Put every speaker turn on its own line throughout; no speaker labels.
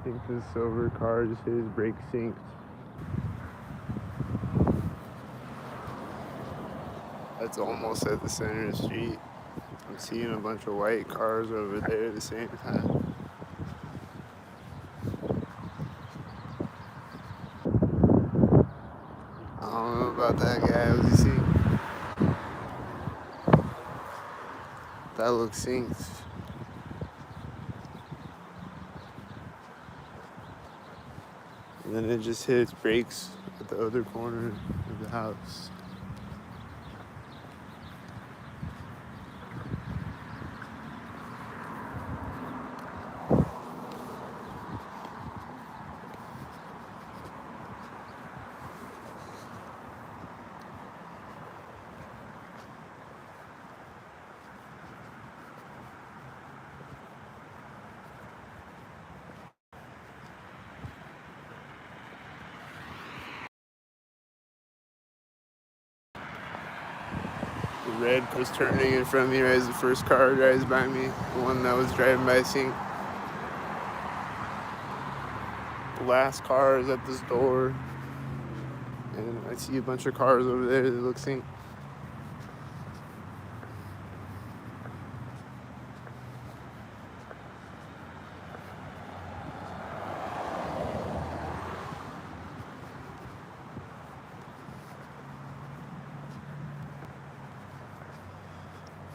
think this silver car just hit his brake synced. That's almost at the center of the street. I'm seeing a bunch of white cars over there at the same time. I don't know about that guy. What does he see? That looks synced. And then it just hit its brakes at the other corner of the house. The red was turning in front of me right as the first car drives by me. The one that was driving by synced. The last car is at this door. And I see a bunch of cars over there that look synced.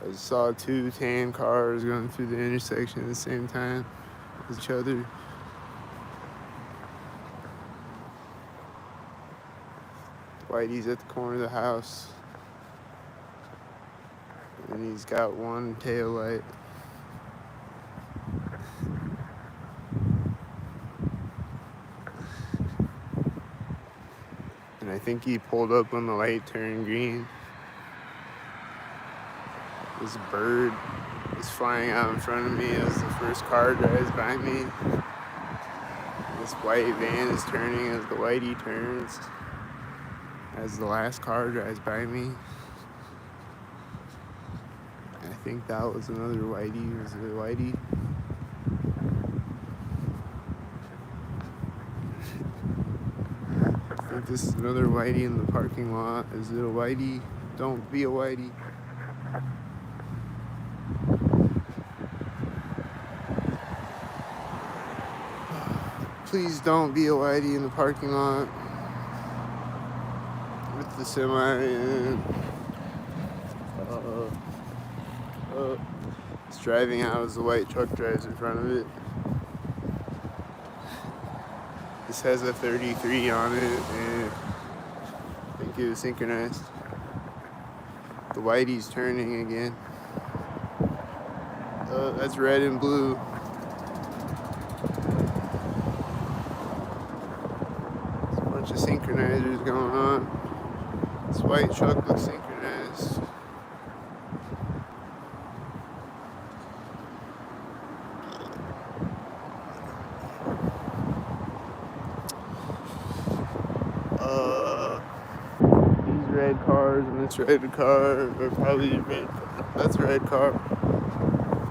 I just saw 2 tan cars going through the intersection at the same time with each other. Whitey's at the corner of the house. And he's got one tail light. And I think he pulled up when the light turned green. This bird is flying out in front of me as the first car drives by me. This white van is turning as the whitey turns. As the last car drives by me. I think that was another whitey. Was it a whitey? I think this is another whitey in the parking lot. Is it a whitey? Don't be a whitey. Please don't be a whitey in the parking lot with the semi and it's driving out as the white truck drives in front of it. This has a 33 on it and I think it was synchronized. The whitey's turning again. That's red and blue. There's a bunch of synchronizers going on. This white truck looks synchronized. These red cars and this red car are probably red. That's a red car.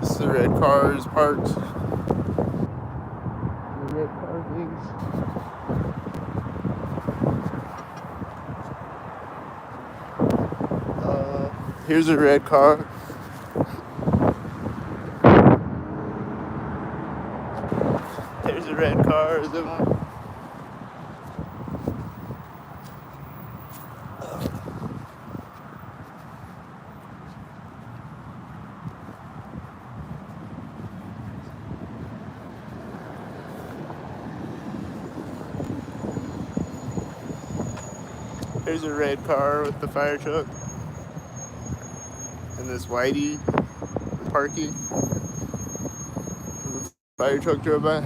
This is the red cars parked. The red car things. Here's a red car. There's a red car. Is it one? There's a red car with the fire truck. And this whitey parking. The fire truck drove by.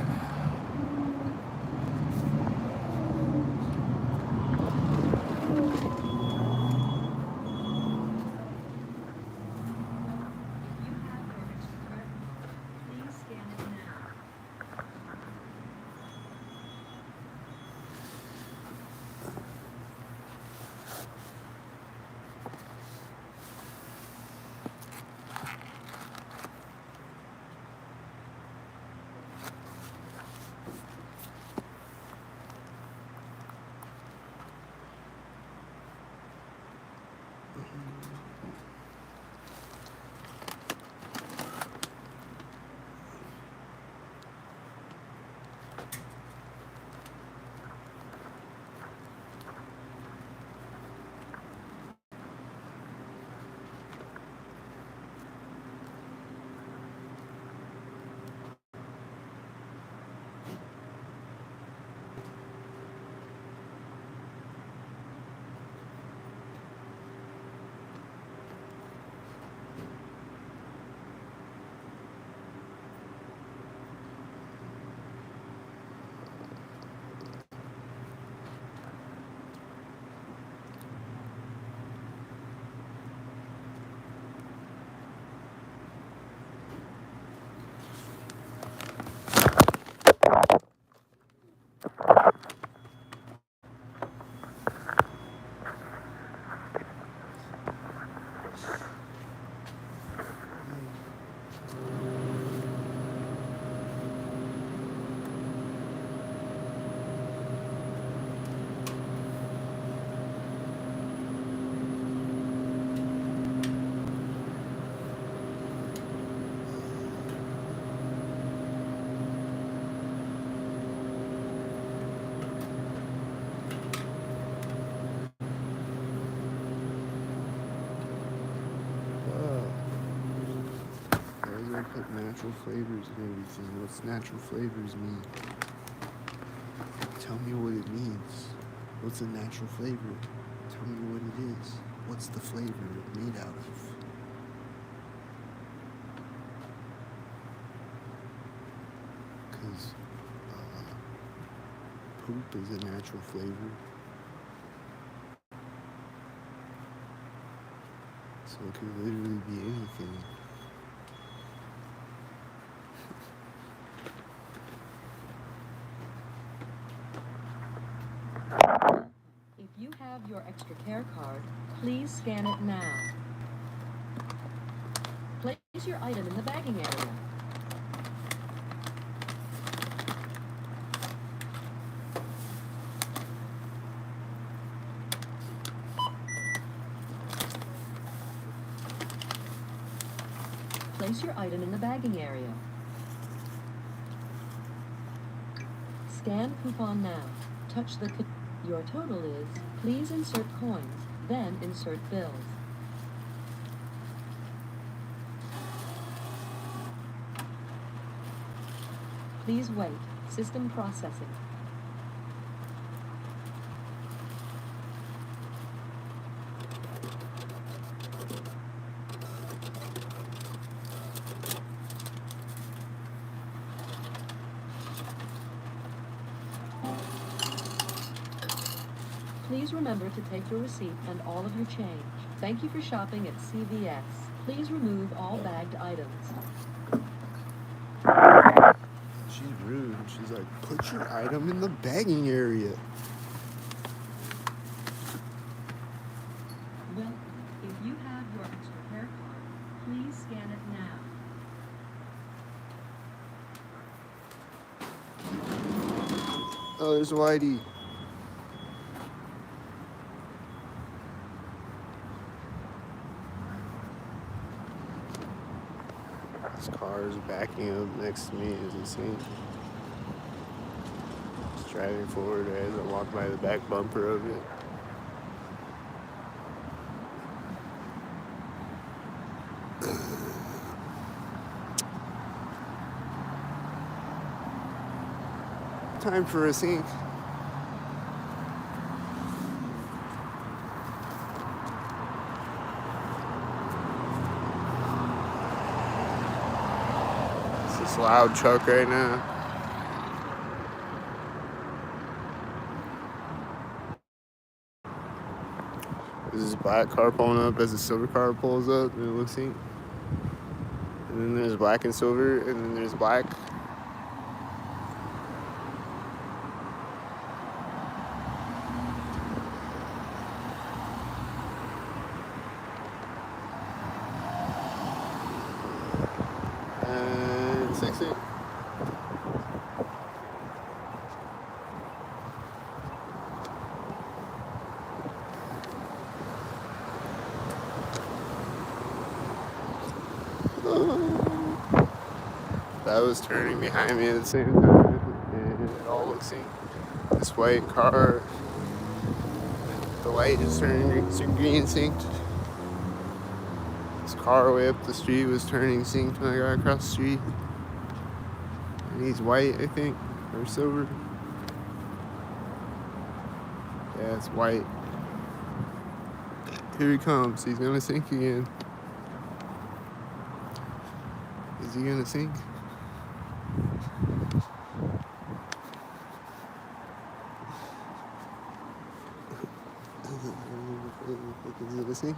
put natural flavors in everything. What's natural flavors mean? Tell me what it means. What's a natural flavor? Tell me what it is. What's the flavor made out of? Because poop is a natural flavor. So it could literally be anything.
If you have your extra care card, please scan it now. Place your item in the bagging area. Place your item in the bagging area. Scan coupon now. Touch the your total is, please insert coins, then insert bills. Please wait. System processing. Please remember to take your receipt and all of your change. Thank you for shopping at CVS. Please remove all bagged items.
She's rude. She's like, put your item in the bagging area.
Well, if you have your extra care card, please scan it now.
Oh, there's Whitey. This car is backing up next to me as it seems. Just driving forward as I walk by the back bumper of it. Time for a sink. It's this loud truck right now. There's this black car pulling up as the silver car pulls up and it looks sink. And then there's black and silver, and then there's black. And 60. That was turning behind me at the same time, and it all looks synced. This white car, the light is turning green synced. This car way up the street was turning synced when I got across the street. And he's white, I think, or silver. Yeah, it's white. Here he comes. He's gonna sink again. Is he gonna sink? Is it a sink?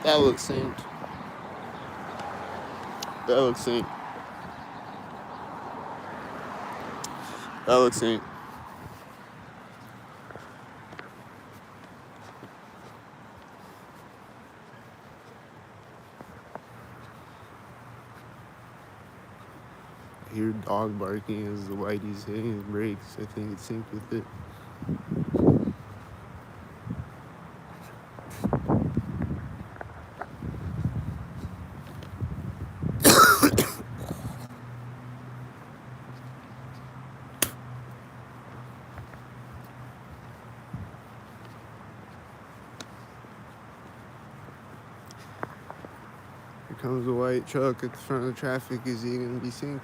That looks synced. That looks synced. That looks synced. I hear dog barking as the whitey's hitting his brakes. I think it's synced with it. Here comes a white truck at the front of the traffic. Is he gonna be synced?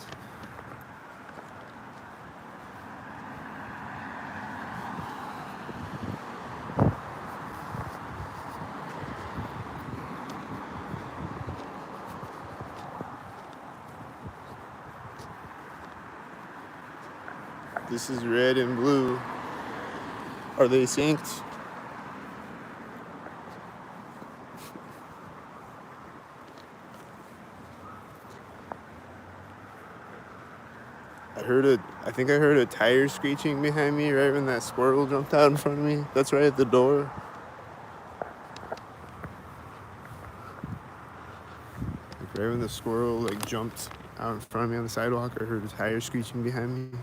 This is red and blue. Are they synced? I think I heard a tire screeching behind me right when that squirrel jumped out in front of me. That's right at the door. Like right when the squirrel like jumped out in front of me on the sidewalk, I heard a tire screeching behind me.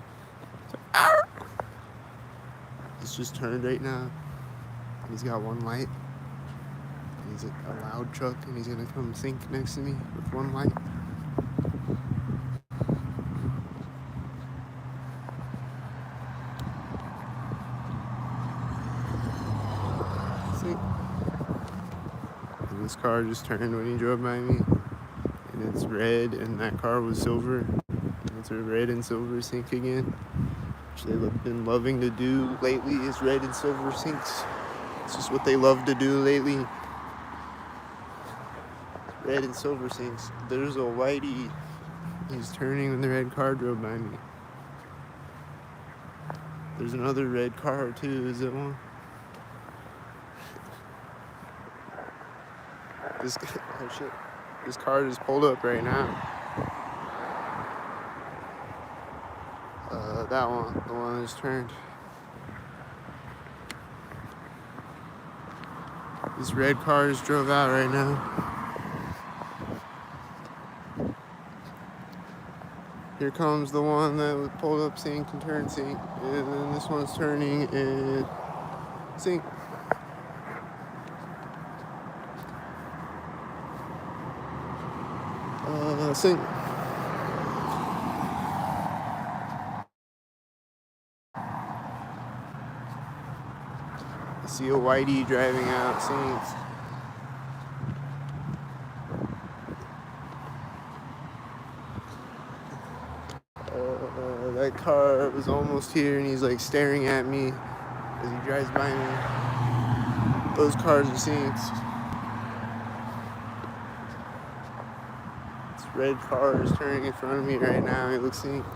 It's just turned right now. He's got one light. He's a loud truck, and he's gonna come sync next to me with one light. Sync. And this car just turned when he drove by me, and it's red, and that car was silver. And it's a red and silver sync again, which they've been loving to do lately. Is red and silver syncs. It's just what they love to do lately. Red and silver syncs. There's a whitey. He's turning when the red car drove by me. There's another red car too. Is it one? Oh shit. This car just pulled up right now. That one, the one that just turned. This red car just drove out right now. Here comes the one that was pulled up sync and turned sync. And then this one's turning and sync. Sync. I see a whitey driving out synced. That car was almost here, and he's like staring at me as he drives by me. Those cars are synced. This red car is turning in front of me right now. It looks synced.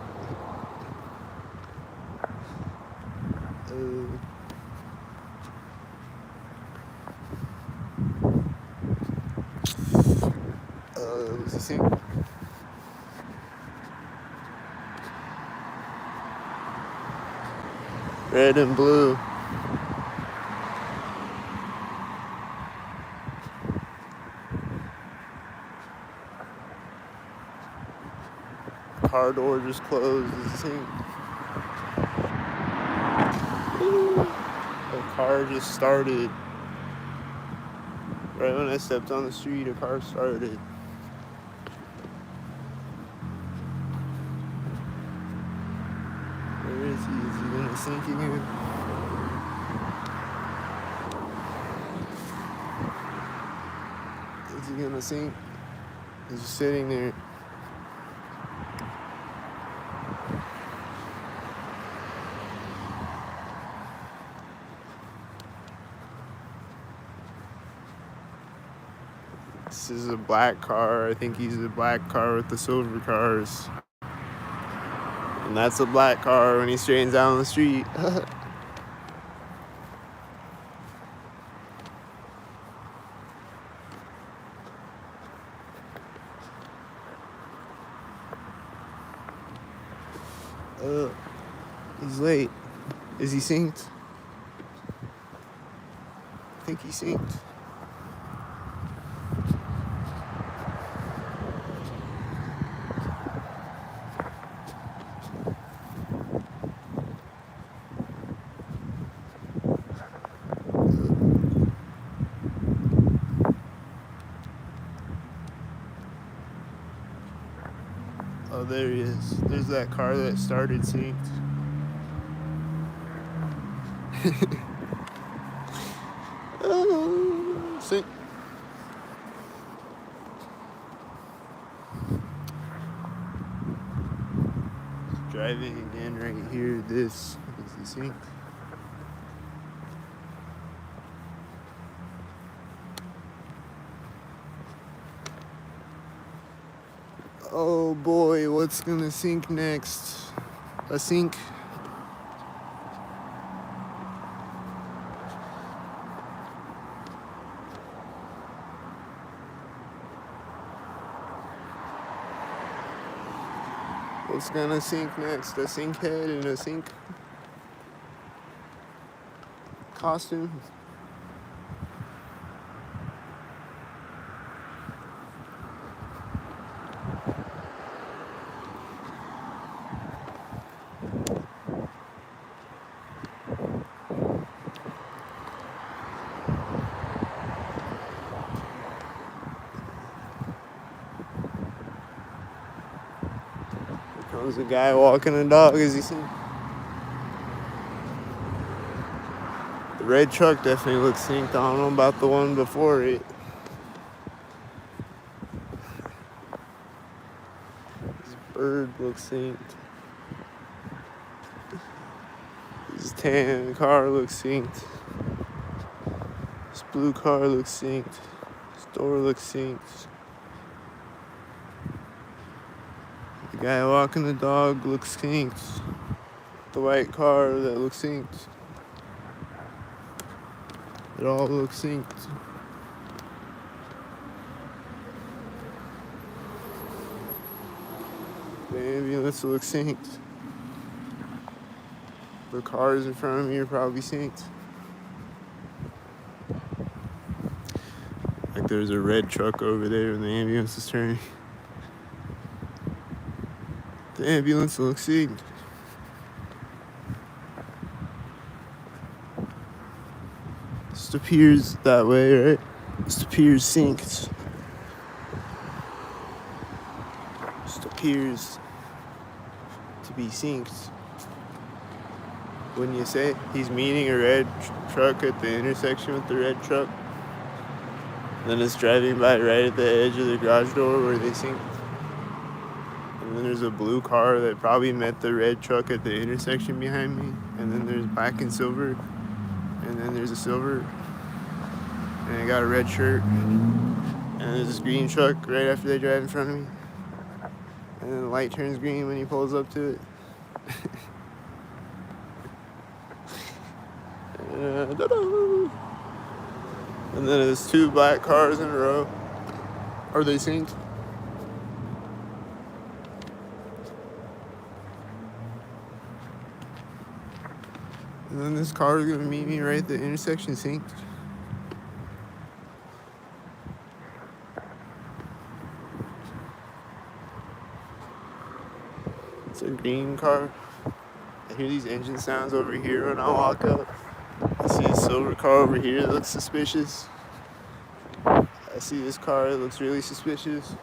Is he synced? Red and blue. Car door just closed. Is he synced? The car just started. Right when I stepped on the street, a car started. Where is he? Is he gonna sync again? Is he gonna sync? He's just sitting there. This is a black car. I think he's a black car with the silver cars. And that's a black car when he straightens down the street. He's late. Is he synced? I think he's synced. Oh, there he is. There's that car that started synced. Sync. driving again right here. This is the sink. Oh boy, what's gonna sink next? A sink? What's gonna sink next? A sink head and a sink costume? Here comes a guy walking a dog, as you see. The red truck definitely looks synced. I don't know about the one before it. This bird looks synced. This tan car looks synced. This blue car looks synced. This door looks synced. The guy walking the dog looks synced. The white car that looks synced. It all looks synced. The ambulance looks synced. The cars in front of me are probably synced. Like there's a red truck over there and the ambulance is turning. The ambulance looks synced. Just appears that way, right? Just appears synced. Just appears to be synced. Wouldn't you say? He's meeting a red truck at the intersection with the red truck. Then it's driving by right at the edge of the garage door where they synced. And then there's a blue car that probably met the red truck at the intersection behind me. And then there's black and silver. And then there's a silver. And I got a red shirt. And there's this green truck right after they drive in front of me. And then the light turns green when he pulls up to it. And then there's two black cars in a row. Are they synced? And then this car is gonna meet me right at the intersection synced. It's a green car. I hear these engine sounds over here when I walk up. I see a silver car over here that looks suspicious. I see this car that looks really suspicious.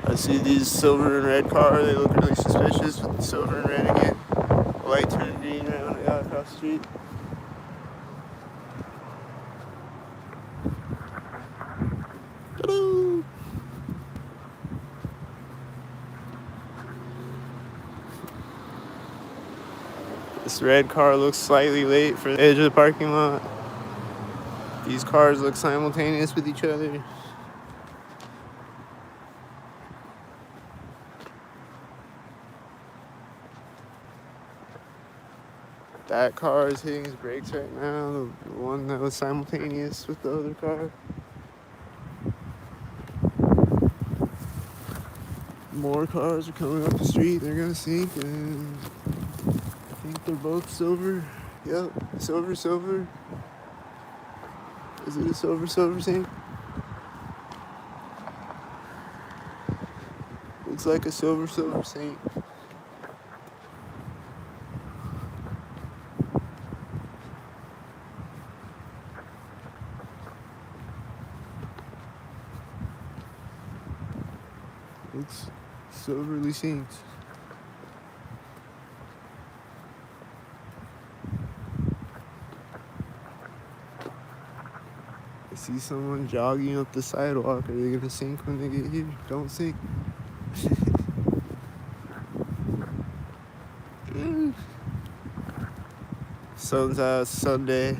I see these silver and red cars, they look really suspicious with the silver and red again. The light turned green right when I got across the street. Ta-da! This red car looks slightly late for the edge of the parking lot. These cars look simultaneous with each other. That car is hitting his brakes right now, the one that was simultaneous with the other car. More cars are coming up the street, they're gonna sink, and I think they're both silver. Yep, silver. Is it a silver sink? Looks like a silver sink. Looks silverly synced. I see someone jogging up the sidewalk. Are they gonna sink when they get here? Don't sink. Sun's out. Sunday.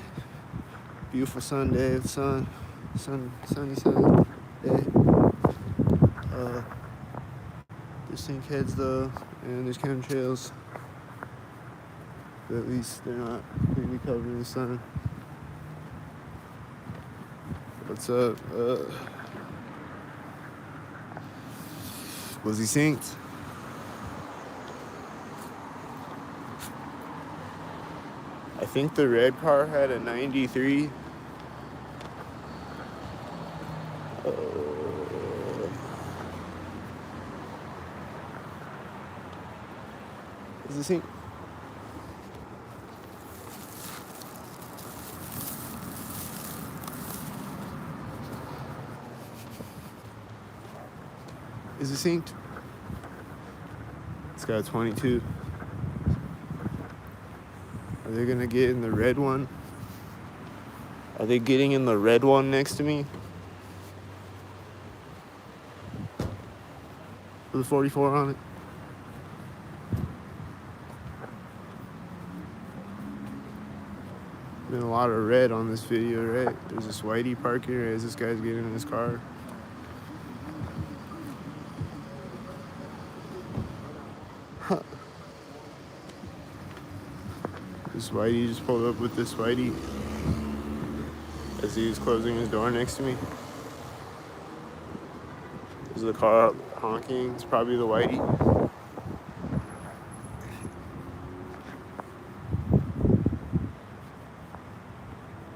Beautiful Sunday. Sunny day. There's sink heads though, and there's chemtrails. But at least they're not completely covered in the sun. What's up? Was he synced? I think the red car had a 93. Is this synced? Is it synced? It's got a 22. Are they gonna get in the red one? Are they getting in the red one next to me? With a 44 on it? Been a lot of red on this video, right? There's this whitey parking right as this guy's getting in his car. This whitey just pulled up with this whitey as he was closing his door next to me. There's the car honking. It's probably the whitey.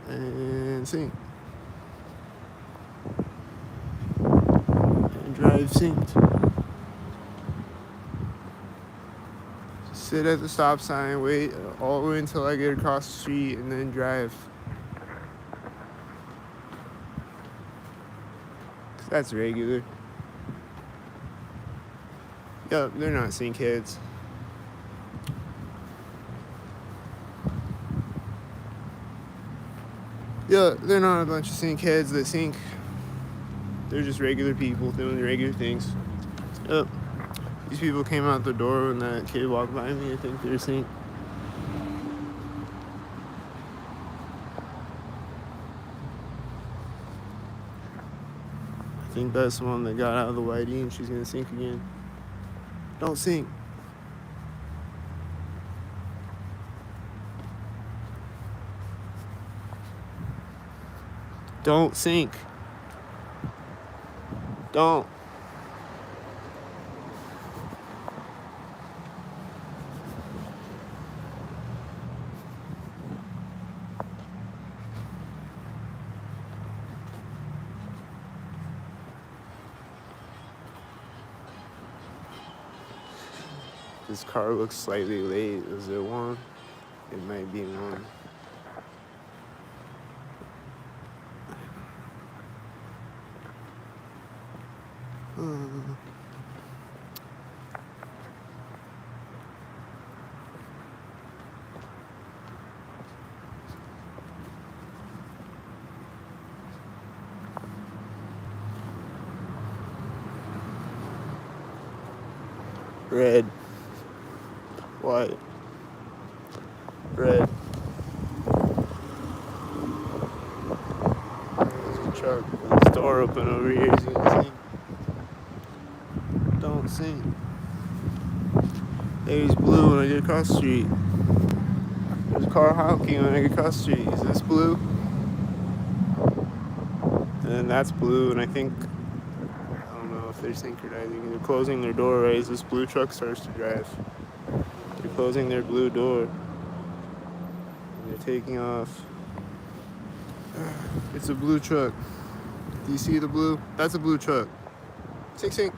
And sync. And drive synced. Sit at the stop sign, wait all the way until I get across the street, and then drive. 'Cause that's regular. Yup, they're not sync heads. Yeah, they're not a bunch of sync heads that sync. They're just regular people doing regular things. Yup. These people came out the door when that kid walked by me. I think they're sync. I think that's the one that got out of the whitey and she's gonna sync again. Don't sync. Don't sync. Don't. This car looks slightly late. Is it one? It might be one. Red. White. Red. There's a truck with its door open over here. As you can see. Don't sink. There's blue when I get across the street. There's a car honking when I get across the street. Is this blue? And then that's blue, and I think, I don't know if they're synchronizing. They're closing their door right as this blue truck starts to drive. They're closing their blue door. And they're taking off. It's a blue truck. Do you see the blue? That's a blue truck. Sync, sync.